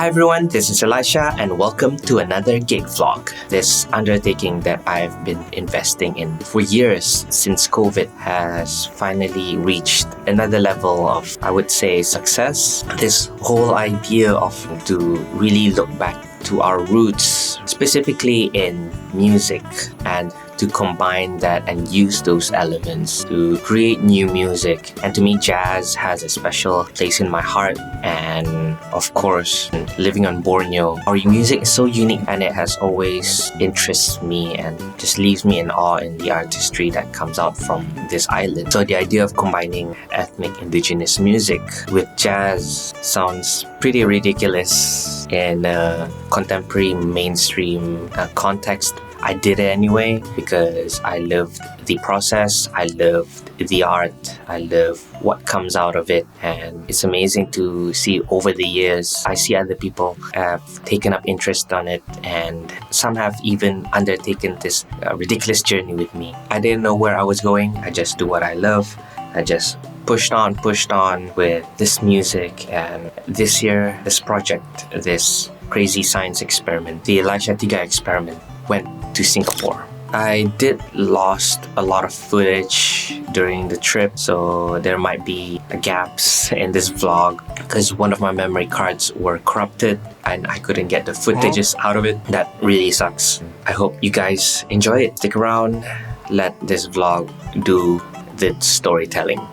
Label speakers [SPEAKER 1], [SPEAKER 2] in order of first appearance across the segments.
[SPEAKER 1] Hi everyone, this is Elisha and welcome to another gig vlog. This undertaking that I've been investing in for years since COVID has finally reached another level of, I would say, success. This whole idea of to really look back to our roots, specifically in music, and to combine that and use those elements to create new music. And to me, jazz has a special place in my heart. And of course, living on Borneo, our music is so unique and it has always interested me and just leaves me in awe in the artistry that comes out from this island. So the idea of combining ethnic indigenous music with jazz sounds pretty ridiculous in a contemporary mainstream context. I did it anyway because I loved the process, I loved the art, I love what comes out of it, and it's amazing to see over the years. I see other people have taken up interest on it, and some have even undertaken this ridiculous journey with me. I didn't know where I was going, I just do what I love. I just pushed on with this music, and this year, this project, this crazy science experiment, the Elisha Tiga Experiment, went to Singapore. I did lost a lot of footage during the trip, so there might be gaps in this vlog because one of my memory cards were corrupted and I couldn't get the footages out of it. That really sucks. I hope you guys enjoy it. Stick around, let this vlog do the storytelling.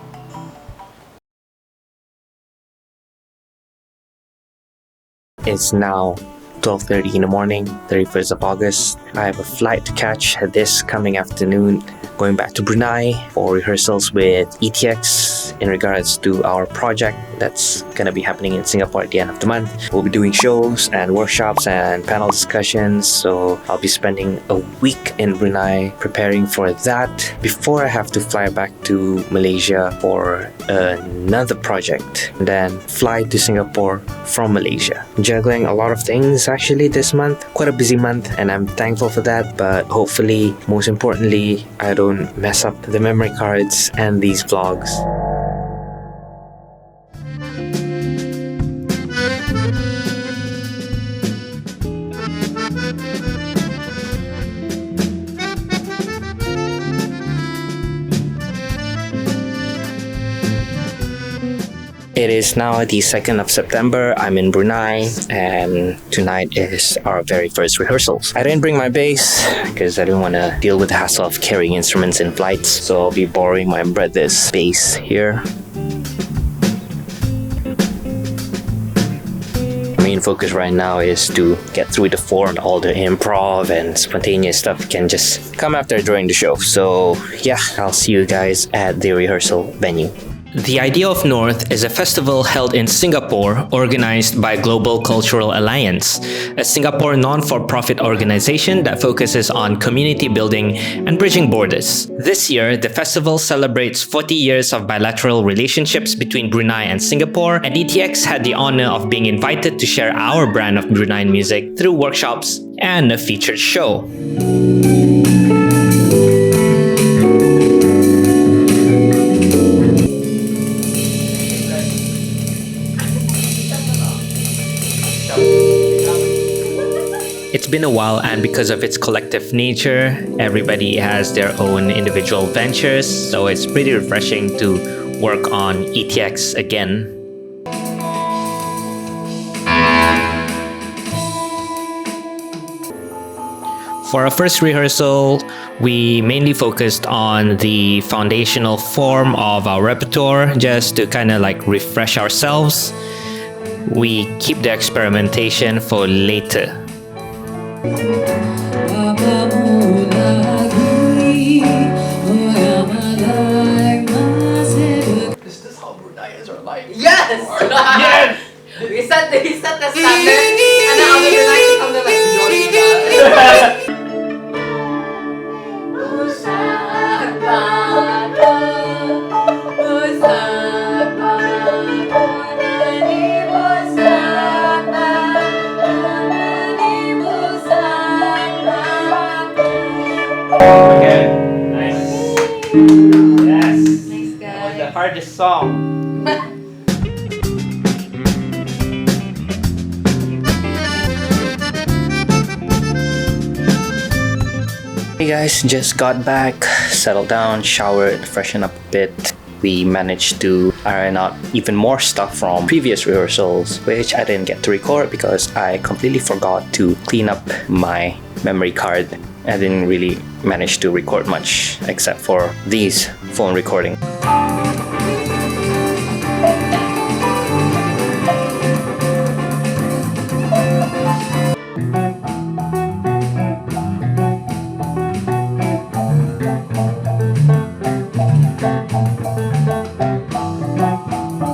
[SPEAKER 1] It's now 12:30 in the morning, 31st of August. I have a flight to catch this coming afternoon, going back to Brunei for rehearsals with ETX in regards to our project that's gonna be happening in Singapore at the end of the month. We'll be doing shows and workshops and panel discussions, so I'll be spending a week in Brunei preparing for that before I have to fly back to Malaysia for another project, and then fly to Singapore from Malaysia. Juggling a lot of things actually this month, quite a busy month, and I'm thankful for that, but hopefully, most importantly, I don't mess up the memory cards and these vlogs. It is now the 2nd of September. I'm in Brunei and tonight is our very first rehearsals. I didn't bring my bass because I didn't want to deal with the hassle of carrying instruments in flights, so I'll be borrowing my brother's bass here. Main focus right now is to get through the form. All the improv and spontaneous stuff can just come after during the show. So yeah, I'll see you guys at the rehearsal venue.
[SPEAKER 2] The Idea of North is a festival held in Singapore organized by Global Cultural Alliance, a Singapore non-for-profit organization that focuses on community building and bridging borders. This year, the festival celebrates 40 years of bilateral relationships between Brunei and Singapore, and ETX had the honor of being invited to share our brand of Brunei music through workshops and a featured show. It's been a while, and because of its collective nature, everybody has their own individual ventures, so it's pretty refreshing to work on ETX again. For our first rehearsal, we mainly focused on the foundational form of our repertoire, just to kind of like refresh ourselves. We keep the experimentation for later.
[SPEAKER 3] Is this how Bruneians are like?
[SPEAKER 4] Yes!
[SPEAKER 3] Yes!
[SPEAKER 4] we set the standard, and then other Bruneians come there like,
[SPEAKER 2] Yes.
[SPEAKER 4] Thanks, guys.
[SPEAKER 2] That was the hardest song.
[SPEAKER 1] guys, just got back, settled down, showered, freshened up a bit. We managed to iron out even more stuff from previous rehearsals, which I didn't get to record because I completely forgot to clean up my memory card. I didn't really manage to record much except for these phone recordings.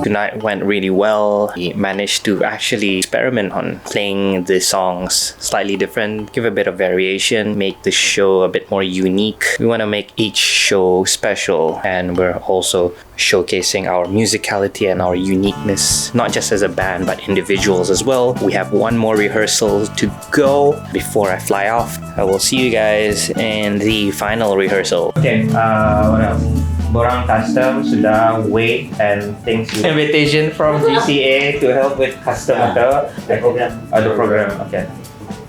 [SPEAKER 1] Tonight went really well. We managed to actually experiment on playing the songs slightly different, give a bit of variation, make the show a bit more unique. We want to make each show special, and we're also showcasing our musicality and our uniqueness, not just as a band but individuals as well. We have one more rehearsal to go before I fly off. I will see you guys in the final rehearsal. Okay, what else? Borang Custom sudah weight and things. Invitation from GCA to help with custom atau ada program. Okay.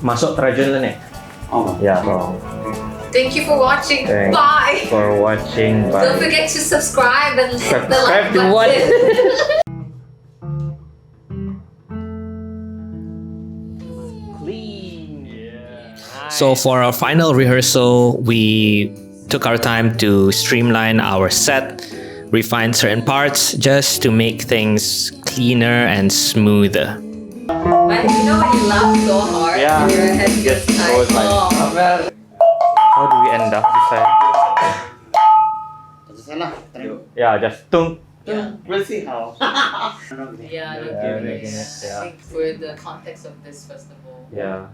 [SPEAKER 1] Masuk terjun lah ni.
[SPEAKER 3] Oh.
[SPEAKER 1] Yeah. So,
[SPEAKER 4] Thank you for watching.
[SPEAKER 1] thanks
[SPEAKER 4] Bye.
[SPEAKER 1] for watching. Bye.
[SPEAKER 4] Don't forget to subscribe and hit the
[SPEAKER 1] Subscribe
[SPEAKER 4] like
[SPEAKER 1] to
[SPEAKER 4] button.
[SPEAKER 1] what?
[SPEAKER 2] So for our final rehearsal, we took our time to streamline our set, refine certain parts just to make things cleaner and smoother.
[SPEAKER 4] But you know when you laugh so hard,
[SPEAKER 1] Yeah.
[SPEAKER 4] and your head
[SPEAKER 1] Just
[SPEAKER 4] gets like,
[SPEAKER 1] goes like-
[SPEAKER 4] oh.
[SPEAKER 3] Well,
[SPEAKER 1] How do we end up this side?
[SPEAKER 3] sana.
[SPEAKER 1] Yeah, just tung.
[SPEAKER 3] We'll see how.
[SPEAKER 4] Yeah, no,
[SPEAKER 1] Yeah,
[SPEAKER 4] good.
[SPEAKER 1] making it, yeah.
[SPEAKER 4] Like for the context of this festival.
[SPEAKER 1] Yeah.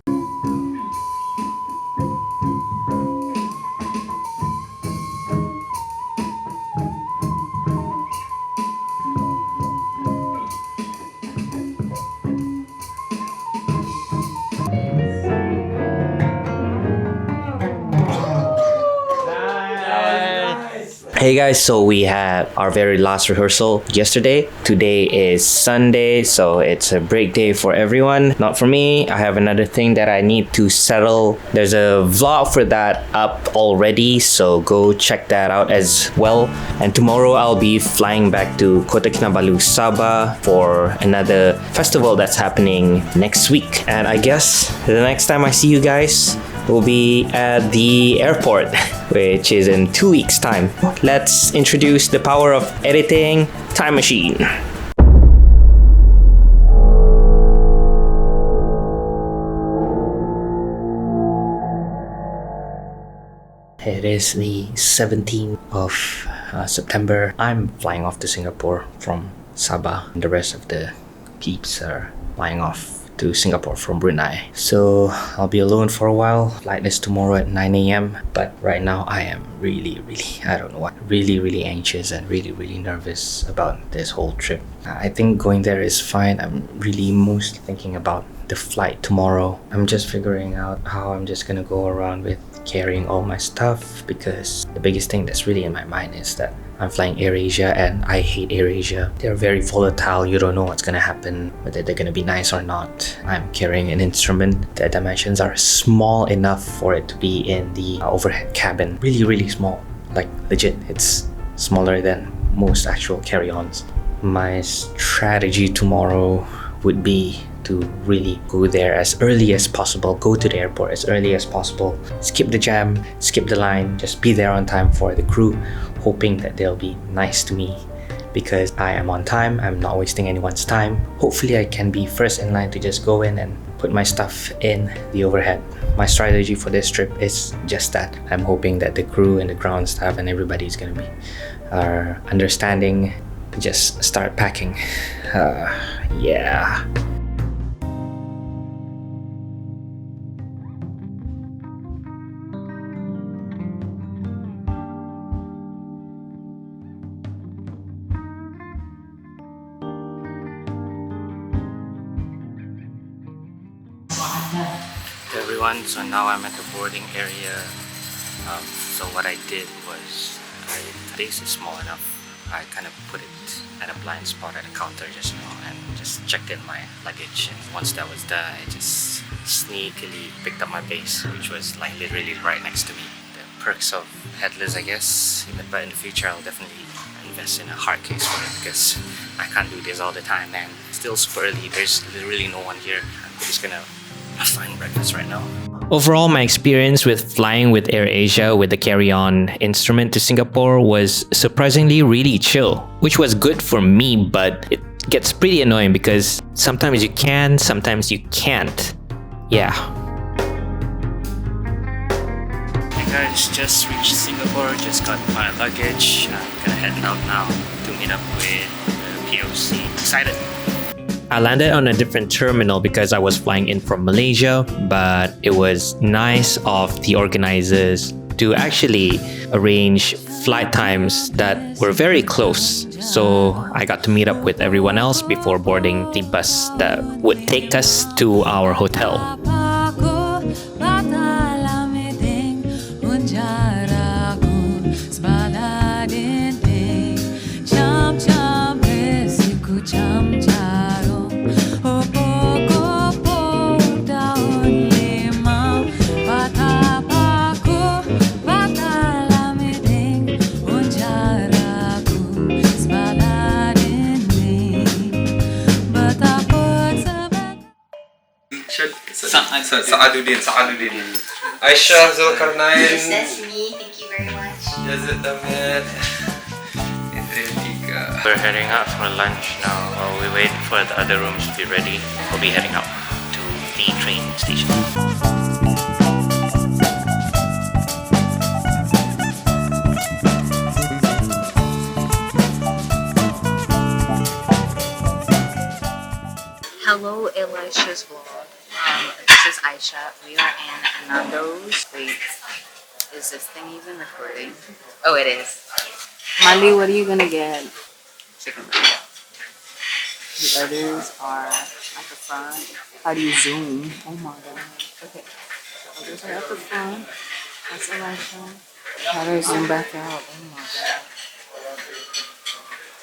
[SPEAKER 1] Hey guys, so we had our very last rehearsal yesterday. Today is Sunday, so it's a break day for everyone. Not for me. I have another thing that I need to settle. There's a vlog for that up already, so go check that out as well. And tomorrow I'll be flying back to Kota Kinabalu, Sabah for another festival that's happening next week. And I guess the next time I see you guys will be at the airport, which is in 2 weeks' time. Let's introduce the power of editing time machine. It is the 17th of September. I'm flying off to Singapore from Sabah. The rest of the peeps are flying off to Singapore from Brunei. So I'll be alone for a while. Flight is tomorrow at 9 a.m. But right now I am really, I don't know what, really anxious and really nervous about this whole trip. I think going there is fine. I'm really mostly thinking about the flight tomorrow. I'm just figuring out how I'm just gonna go around with carrying all my stuff, because the biggest thing that's really in my mind is that I'm flying AirAsia and I hate AirAsia. They're very volatile. You don't know what's gonna happen, whether they're gonna be nice or not. I'm carrying an instrument. The dimensions are small enough for it to be in the overhead cabin. Really small. Like legit, it's smaller than most actual carry-ons. My strategy tomorrow would be to really go there as early as possible, go to the airport as early as possible, skip the jam, skip the line, just be there on time for the crew, hoping that they'll be nice to me because I am on time, I'm not wasting anyone's time. Hopefully I can be first in line to just go in and put my stuff in the overhead. My strategy for this trip is just that. I'm hoping that the crew and the ground staff and everybody is gonna be understanding. Just start packing. Yeah. Everyone, so now I'm at the boarding area. So what I did was, the base is small enough. I kind of put it at a blind spot at a counter just now and just checked in my luggage. And once that was done, I just sneakily picked up my base, which was like literally right next to me. The
[SPEAKER 2] perks of headless, I guess. But in the future, I'll definitely invest in a hard case for it because I can't do this all the time, man. Still super early. There's literally no one here. I'm just gonna find breakfast right now. Overall, my experience with flying with AirAsia with the carry-on instrument to Singapore was surprisingly really chill, which was good for me, but it gets pretty annoying because sometimes you can, sometimes you can't. Yeah. Hey guys, just reached Singapore, just got my luggage. I'm gonna head out now to meet up with the POC. Excited! I landed on a different terminal because I was flying in from Malaysia, but it was nice of the organizers to actually arrange flight times that were very close. So I got to meet up with everyone else before boarding the bus that would take us to our hotel.
[SPEAKER 5] Sa'aduddin. Aisyah Zulkarnain.
[SPEAKER 4] That's me. Thank you very much.
[SPEAKER 5] Yazid Ahmed. Elisha Tiga.
[SPEAKER 2] We're heading out for lunch now while we wait for the other rooms to be ready. We'll be heading out to the train station.
[SPEAKER 6] Hello, Elisha's vlog. This is Aisha. We are in Nando's. Wait, is this thing even recording? Oh, it is. Mandy, what are you gonna get? Chicken burger. The others are at the front. How do you zoom? Oh my god. Okay. The others are at the front. That's Elisha. How do I zoom back out? Oh my god.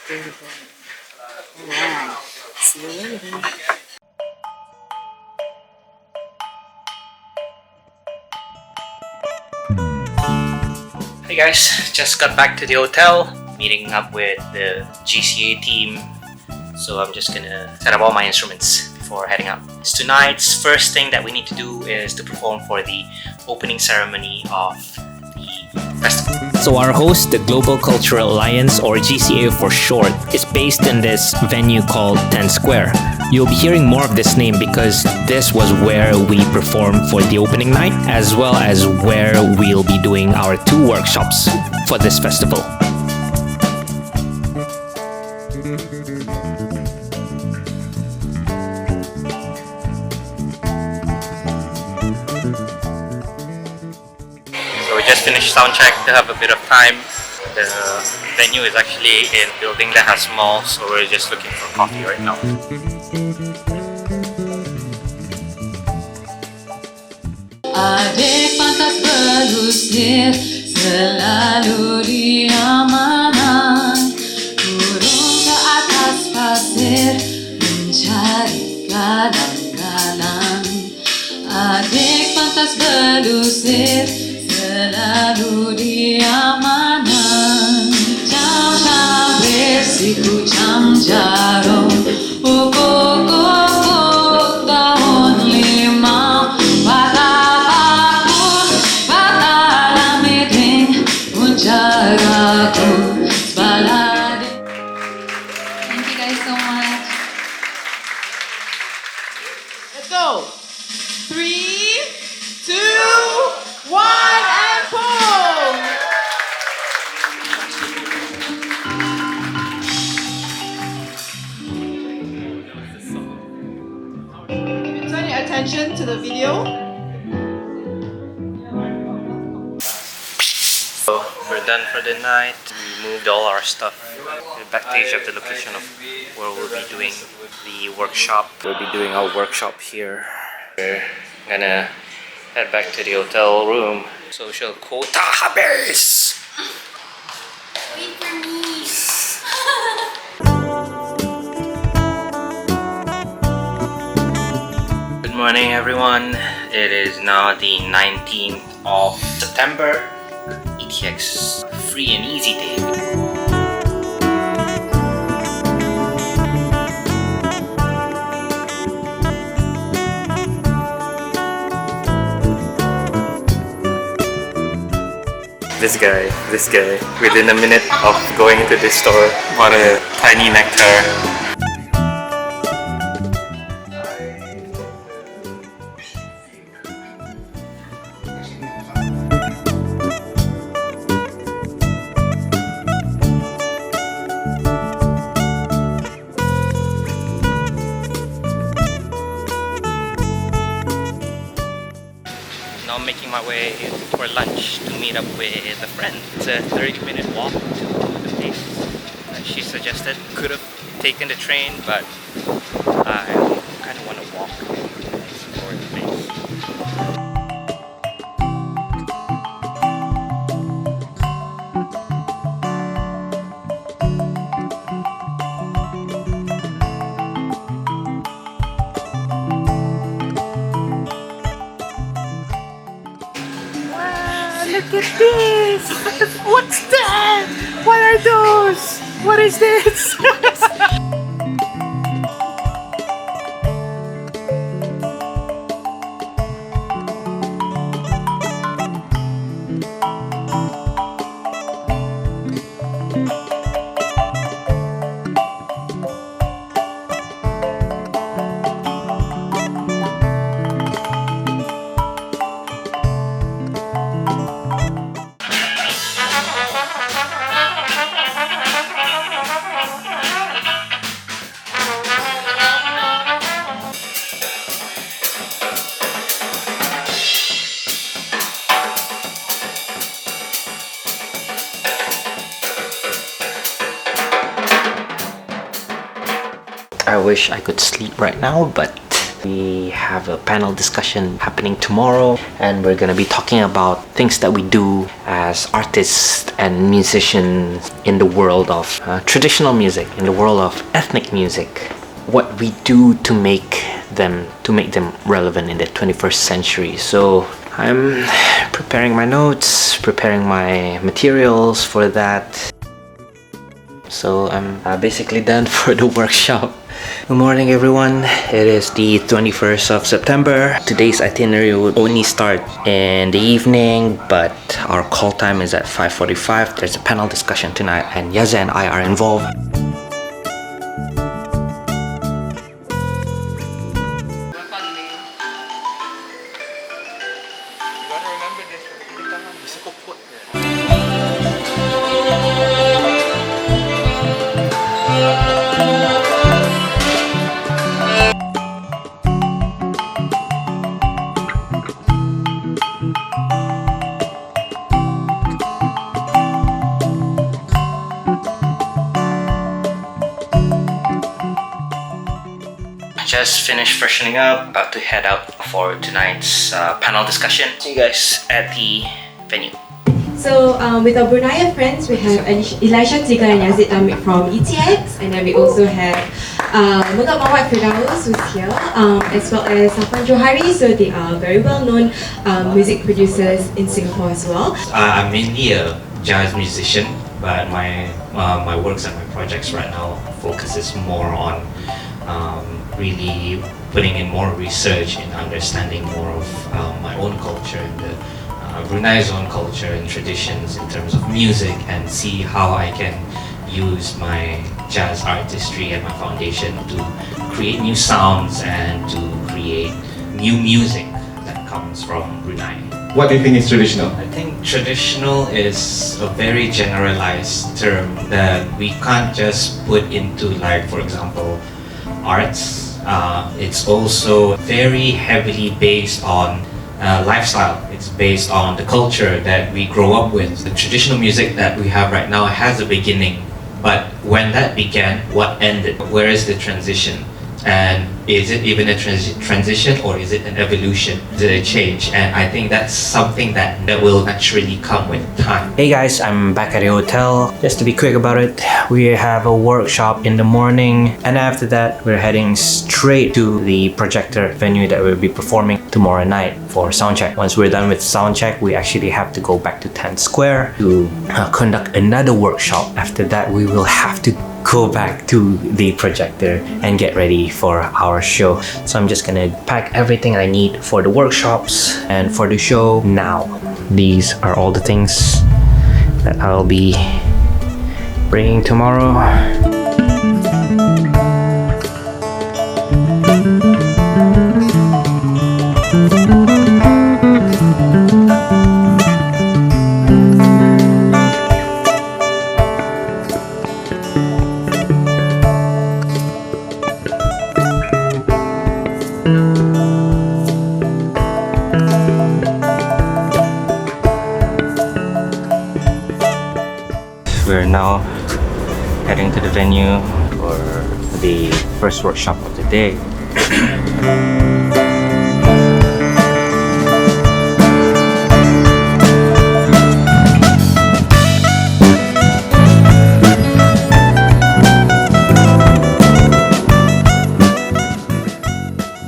[SPEAKER 6] Beautiful. Alright. See you later.
[SPEAKER 2] Hey guys, just got back to the hotel, meeting up with the GCA team. So I'm just gonna set up all my instruments before heading out. Tonight's first thing that we need to do is to perform for the opening ceremony of the festival. So our host, the Global Cultural Alliance, or GCA for short, is based in this venue called 10 Square. You'll be hearing more of this name because this was where we performed for the opening night, as well as where we'll be doing our 2 workshops for this festival. So we just finished sound check to have a bit of time. The venue is actually in a building that has malls, so we're just looking for coffee right now.
[SPEAKER 7] Adik pantas berusir selalu diamankan, turun ke atas pasir mencari kadang-kadang. Adik pantas berusir selalu diamankan, jam-jam bersihku jam jarum, pokok-pokok daun limau, thank you guys so much.
[SPEAKER 4] Let's go. 3, 2, 1, and pull. Turn your attention to the video.
[SPEAKER 2] So we're done for the night. We moved all our stuff. The backstage of the location of where we'll be doing the workshop. We'll be doing our workshop here. We're gonna head back to the hotel room. Social quota habis!
[SPEAKER 4] Wait for me.
[SPEAKER 2] Good morning everyone. It is now the 19th of September. TX free and easy day. This guy, within a minute of going into this store, bought a tiny nectar. Now I'm making my way for lunch to meet up with a friend. It's a 30-minute walk to the place that she suggested. Could have taken the train, but I kind of want to walk and explore the place.
[SPEAKER 1] Look at this! What's that? What are those? What is this? I wish I could sleep right now, but we have a panel discussion happening tomorrow, and we're gonna be talking about things that we do as artists and musicians in the world of traditional music, in the world of ethnic music. What we do to make them relevant in the 21st century. So I'm preparing my notes, preparing my materials for that. So I'm basically done for the workshop. Good morning, everyone. It is the 21st of September. Today's itinerary will only start in the evening, but our call time is at 5:45. There's a panel discussion tonight, and Yaza and I are involved. Just finished freshening up, about to head out for tonight's panel discussion. See you guys at the venue.
[SPEAKER 8] So with our Brunei friends, we have Elisha Tiga Eksperiment from ETX, and then we also have Muhammad Mawad Firdaus, who's here, as well as Safan Johari. So they are very well-known music producers in Singapore as well.
[SPEAKER 9] I'm mainly a jazz musician, but my works and my projects right now focuses more on really putting in more research in understanding more of my own culture and the Brunei's own culture and traditions in terms of music, and see how I can use my jazz artistry and my foundation to create new sounds and to create new music that comes from Brunei.
[SPEAKER 10] What do you think is traditional?
[SPEAKER 9] I think traditional is a very generalized term that we can't just put into, like, for example, arts. It's also very heavily based on lifestyle. It's based on the culture that we grow up with. The traditional music that we have right now has a beginning, but when that began, what ended? Where is the transition? And is it even a transition, or is it an evolution? Is it a change? And I think that's something that will naturally come with time.
[SPEAKER 2] Hey guys, I'm back at the hotel. Just to be quick about it, we have a workshop in the morning, and after that we're heading straight to the projector venue that we'll be performing tomorrow night for soundcheck. Once we're done with soundcheck, we actually have to go back to 10 Square to conduct another workshop. After that, we will have to go back to the projector and get ready for our show. So I'm just gonna pack everything I need for the workshops and for the show now. These are all the things that I'll be bringing tomorrow. We're now heading to the venue for the first workshop of the day.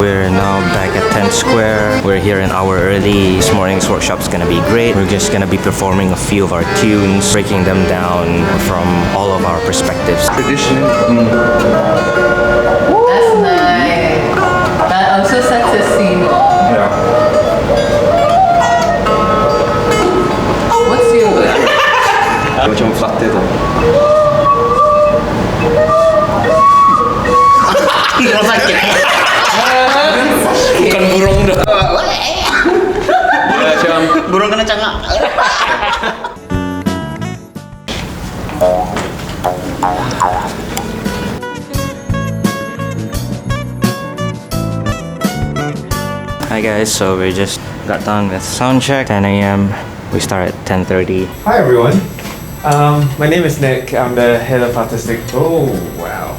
[SPEAKER 2] We're now back at 10 Square. We're here an hour early. This morning's workshop is gonna be great. We're just gonna be performing a few of our tunes, breaking them down from all of our perspectives.
[SPEAKER 5] Traditional.
[SPEAKER 6] That's nice. That also sets a scene.
[SPEAKER 5] Yeah.
[SPEAKER 6] What's your
[SPEAKER 5] Macam flutter tu.
[SPEAKER 2] Bukan burung dah.
[SPEAKER 5] Macam
[SPEAKER 3] Burung kena cangak.
[SPEAKER 2] Hi guys, so we just got done with soundcheck, 10 a.m. We start at 10:30.
[SPEAKER 10] Hi everyone. My name is Nick. I'm the head of artistic. Oh wow.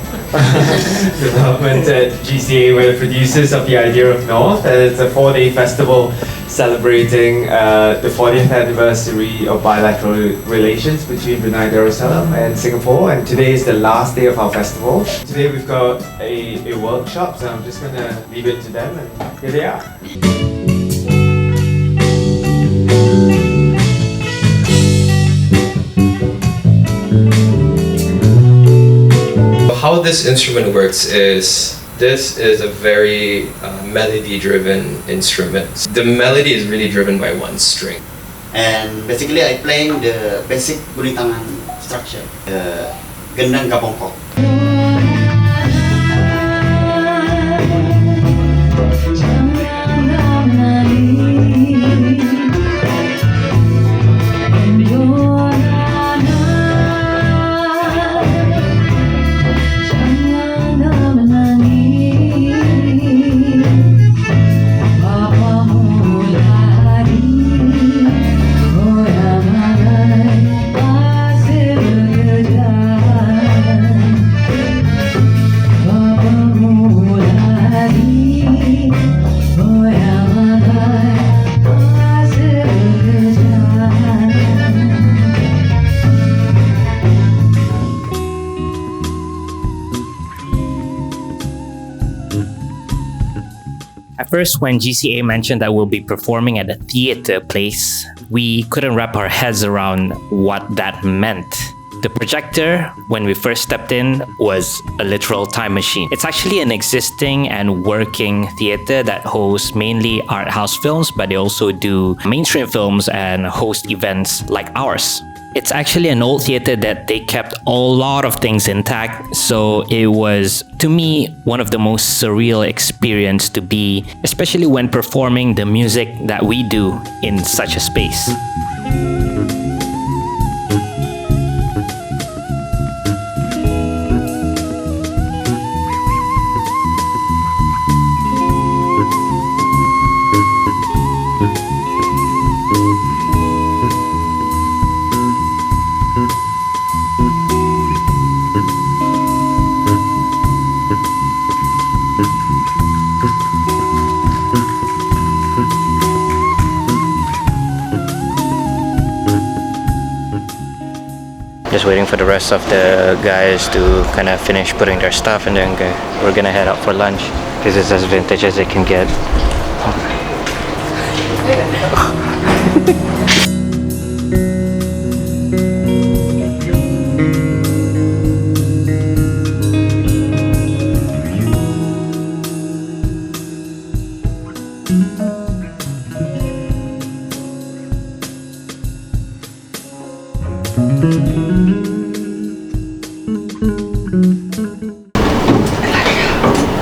[SPEAKER 10] Development at GCA. We're the producers of the Idea of North, and it's a 4-day festival celebrating the 40th anniversary of bilateral relations between Brunei Darussalam and Singapore. And today is the last day of our festival. Today we've got a workshop, so I'm just gonna leave it to them, and here they are.
[SPEAKER 5] How this instrument works is, this is a very melody-driven instrument. The melody is really driven by one string.
[SPEAKER 3] And basically I playing the basic kulintangan structure. Gendang kapongkok.
[SPEAKER 2] At first, when GCA mentioned that we'll be performing at a theater place, we couldn't wrap our heads around what that meant. The projector, when we first stepped in, was a literal time machine. It's actually an existing and working theater that hosts mainly art house films, but they also do mainstream films and host events like ours. It's actually an old theater that they kept a lot of things intact, so it was, to me, one of the most surreal experience to be, especially when performing the music that we do in such a space. Just waiting for the rest of the guys to kind of finish putting their stuff, and then we're gonna head out for lunch. This is as vintage as it can get.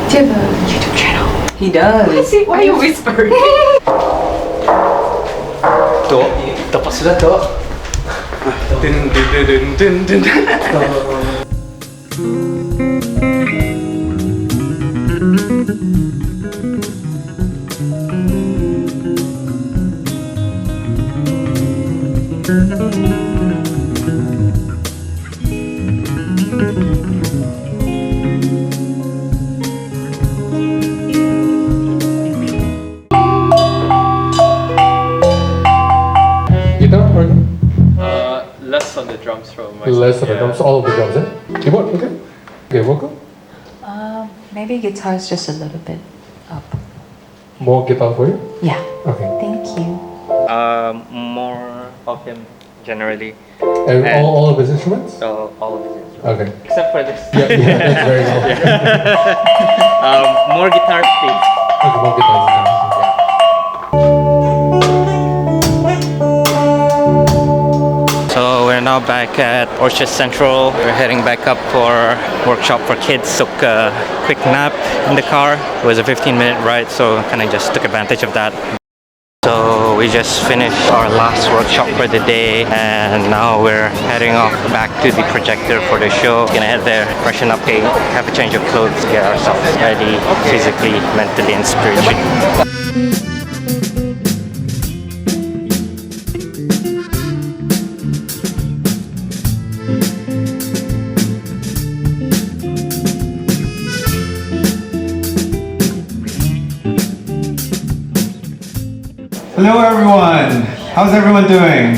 [SPEAKER 4] Do you have a YouTube channel?
[SPEAKER 6] He does.
[SPEAKER 4] Why are you whispering?
[SPEAKER 2] Tok, tepat sudah Tok. Dun dun dun dun dun dun.
[SPEAKER 11] Guitar, organ?
[SPEAKER 5] Less on the drums from my
[SPEAKER 11] Less of the drums, all of the drums, eh? Keyboard, okay? Okay, vocal?
[SPEAKER 6] Maybe guitar is just a little bit up.
[SPEAKER 11] More guitar for you?
[SPEAKER 6] Yeah.
[SPEAKER 11] Okay.
[SPEAKER 6] Thank you.
[SPEAKER 2] More of him generally.
[SPEAKER 11] And all of his instruments?
[SPEAKER 2] So all of his instruments.
[SPEAKER 11] Okay.
[SPEAKER 2] Except for this.
[SPEAKER 11] Yeah, that's very cool.
[SPEAKER 2] More guitar, please.
[SPEAKER 11] Okay, more guitars.
[SPEAKER 2] So we're now back at Orchard Central. We're heading back up for workshop for kids. Took a quick nap in the car. It was a 15-minute ride, so kind of just took advantage of that. So we just finished our last workshop for the day, and now we're heading off back to the projector for the show. Gonna head there, freshen up, have a change of clothes, get ourselves ready physically, mentally, and spiritually.
[SPEAKER 10] Hello everyone, how's everyone doing?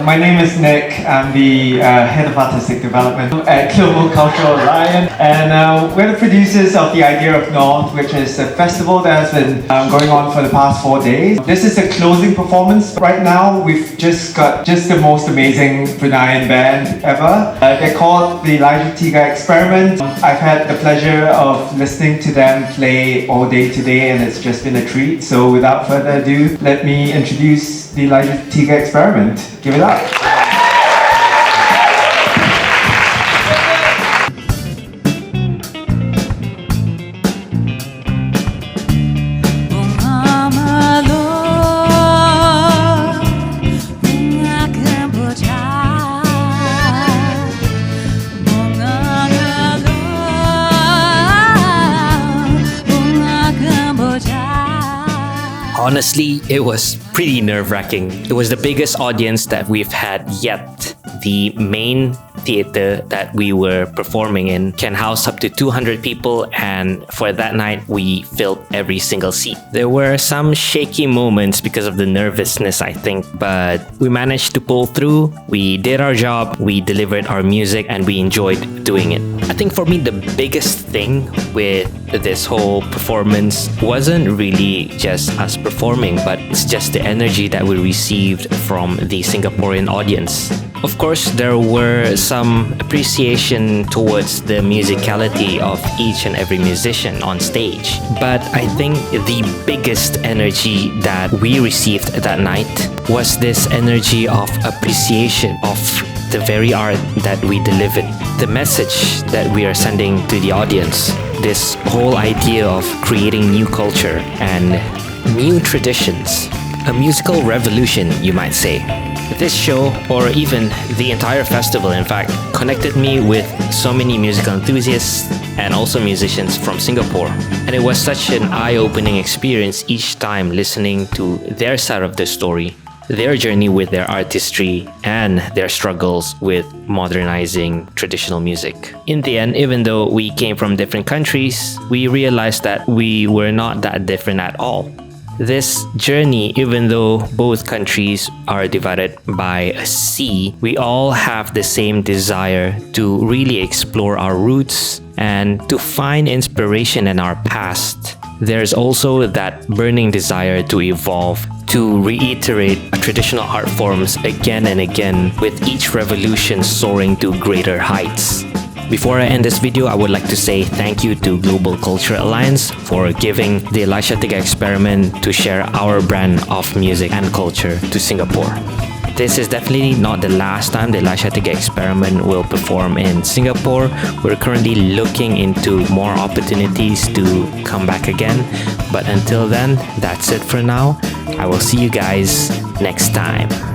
[SPEAKER 10] My name is Nick, I'm the Head of Artistic Development at Global Cultural Alliance, and we're the producers of the Idea of North, which is a festival that has been going on for the past 4 days. This is a closing performance. Right now we've just got the most amazing Bruneian band ever. They're called the Elisha Tiga Eksperiment. I've had the pleasure of listening to them play all day today, and it's just been a treat. So without further ado, let me introduce the Elisha Tiga Eksperiment. Give it up.
[SPEAKER 2] Honestly, it was pretty nerve-wracking. It was the biggest audience that we've had yet. The main theater that we were performing in can house up to 200 people, and for that night, we filled every single seat. There were some shaky moments because of the nervousness, I think, but we managed to pull through. We did our job, we delivered our music, and we enjoyed doing it. I think for me, the biggest thing with this whole performance wasn't really just us performing, but it's just the energy that we received from the Singaporean audience. Of course, there were some appreciation towards the musicality of each and every musician on stage. But I think the biggest energy that we received that night was this energy of appreciation of the very art that we delivered, the message that we are sending to the audience, this whole idea of creating new culture and new traditions, a musical revolution, you might say. This show, or even the entire festival in fact, connected me with so many musical enthusiasts and also musicians from Singapore. And it was such an eye-opening experience each time listening to their side of the story, their journey with their artistry, and their struggles with modernizing traditional music. In the end, even though we came from different countries, we realized that we were not that different at all. This journey, even though both countries are divided by a sea, we all have the same desire to really explore our roots and to find inspiration in our past. There's also that burning desire to evolve, to reiterate traditional art forms again and again, with each revolution soaring to greater heights. Before I end this video, I would like to say thank you to Global Culture Alliance for giving the Elisha Tiga Experiment to share our brand of music and culture to Singapore. This is definitely not the last time the Elisha Tiga Experiment will perform in Singapore. We're currently looking into more opportunities to come back again. But until then, that's it for now. I will see you guys next time.